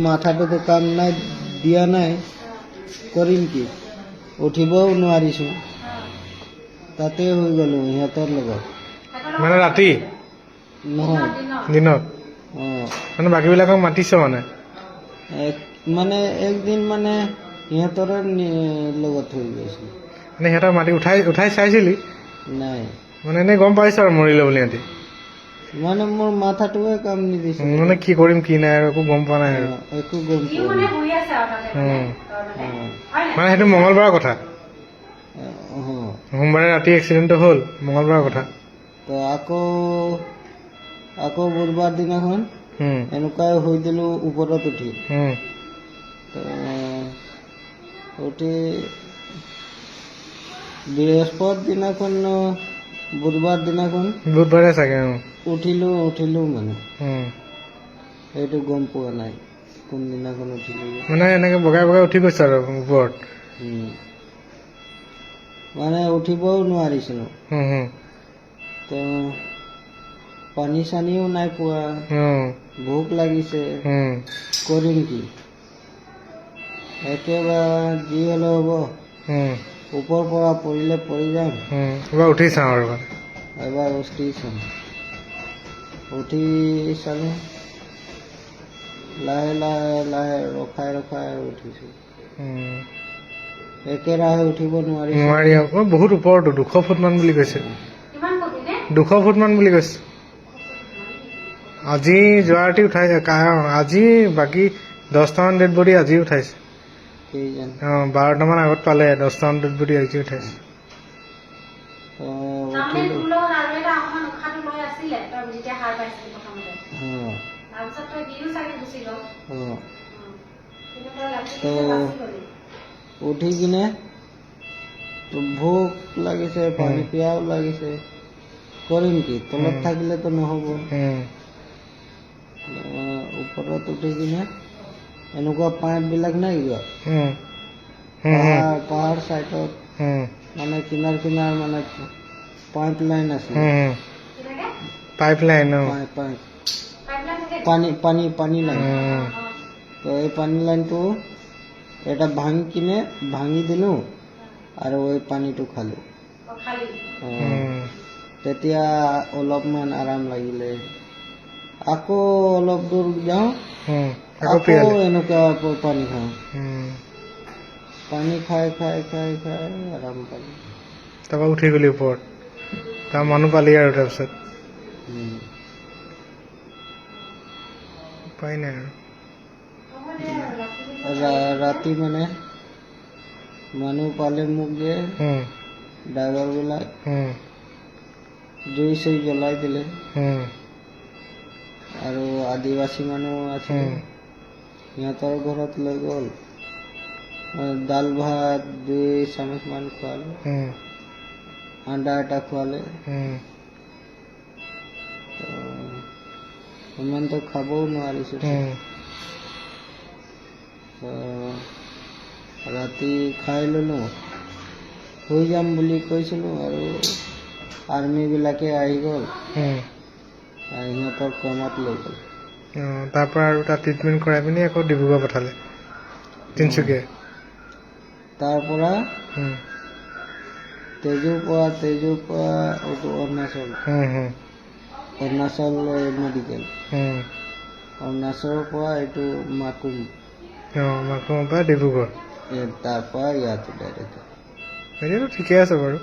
মাথাটোতো কাম নাই দিয়া নাই, কৰিম কি, উঠিবও নোৱাৰিছোঁ, তাতে হৈ গ'লো সিহঁতৰ লগত। মানে ৰাতি নহয় দিনত অঁ মানে বাকীবিলাকক মাতিছ মানে মানে একদিন মানে সিহঁতৰে লগত হৈ গৈছিল। মানে সিহঁতক মাতি উঠাই চাইছিলি নাই মানে এনেই গম পাইছ আৰু মৰিলে বুলি সিহঁতি মানে মোৰ মাথাটোৱে কাম নিদিছিল। মানে কি কৰিম কি নাই আৰু একো গম পোৱা নাই আৰু একো গম পোৱা নাই। মানে সেইটো মঙলবাৰৰ কথা, অঁ সোমবাৰে ৰাতি এক্সিডেণ্টটো হ'ল মঙলবাৰৰ কথা। তো আকৌ বুধবাৰ দিনাখন এনেকুৱাই হৈ দিলোঁ ওপৰত উঠি। তো উঠি বৃহস্পতি দিনাখন বুধবাৰ দিনাখন বুধবাৰে চাগে উঠিলোঁ মানে সেইটো গম পোৱা নাই কোনদিনাখন উঠিলোঁ। মানে এনেকৈ বগাই উঠি গৈছে আৰু ওপৰত মানে উঠিবও নোৱাৰিছিলোঁ। তো পানী চানীও নাই পোৱা, ভোক লাগিছে, কৰিম কি, একেবাৰে যি হ'লেও হ'ব, ওপৰৰ পৰা পৰিলে পৰি যাম, এবাৰ উঠি চাওঁ আৰু এবাৰ উঠি চাম। উঠি চালোঁ, লাহে ৰখাই উঠিছোঁ। একেৰাহে উঠিব নোৱাৰি আকৌ বহুত ওপৰতো 200 ফুটমান বুলি কৈছে, 200 ফুটমান বুলি কৈছে। আজি যোৱা ৰাতি উঠাইছে, আজি বাকী 10টামান ডেড বডি আজি উঠাইছে। কেইজন 12টামান আগত পালে, 10টামান ডেড বডি আজি উঠাইছে। তো উঠি কিনে ভোক লাগিছে, পানী পিয়াও লাগিছে, কৰিম কি, তলত থাকিলেতো নহ'ব। ওপৰত উঠি কিনে এনেকুৱা পাইপবিলাক নাই কিয় পাহাৰ চাইডত মানে কিনাৰ মানে পাইপ লাইন আছে, পাইপ লাইন পানী লাইন। তো এই পানী লাইনটো এটা ভাঙি দিলোঁ আৰু এই পানীটো খালোঁ। তেতিয়া অলপমান আৰাম লাগিলে, আকৌ অলপ দূৰ যাওঁ, আকৌ এনেকুৱা পানী খাওঁ, পানী খাই আৰাম পালোঁ। তাৰপৰা উঠি গ'লি ওপৰত, তাৰ মানুহ পালি আৰু তাৰপিছত উপায় নাই আৰু ৰাতি মানে মানুহ পালে মোক যে ড্ৰাইভাৰবিলাক জুই চুই জ্বলাই দিলে, আৰু আদিবাসী মানুহ আছে সিহঁতৰ ঘৰত লৈ গ'ল, দাল ভাত 2 চামুচমান খোৱালে, আন্দা এটা খোৱালে। ইমানটো খাবও নোৱাৰিছোঁ। ৰাতি খাই ল'লোঁ, শুই যাম বুলি কৈছিলোঁ, আৰু আৰ্মিবিলাকে আহি গ'ল, সিহঁতৰ কমত লৈ গ'ল। তাৰপৰা আৰু তাত ট্ৰিটমেণ্ট কৰাই পিনি আকৌ ডিব্ৰুগড় পঠালে, তিনিচুকীয়া। তাৰপৰা তেজুৰ পৰা এইটো অৰুণাচল মেডিকেল, অৰুণাচলৰ পৰা এইটো মাকুম, মাকুমৰ পৰা ডিব্ৰুগড়, তাৰপৰা ইয়াত ডাইৰেক্ট। এতিয়াতো ঠিকে আছে বাৰু।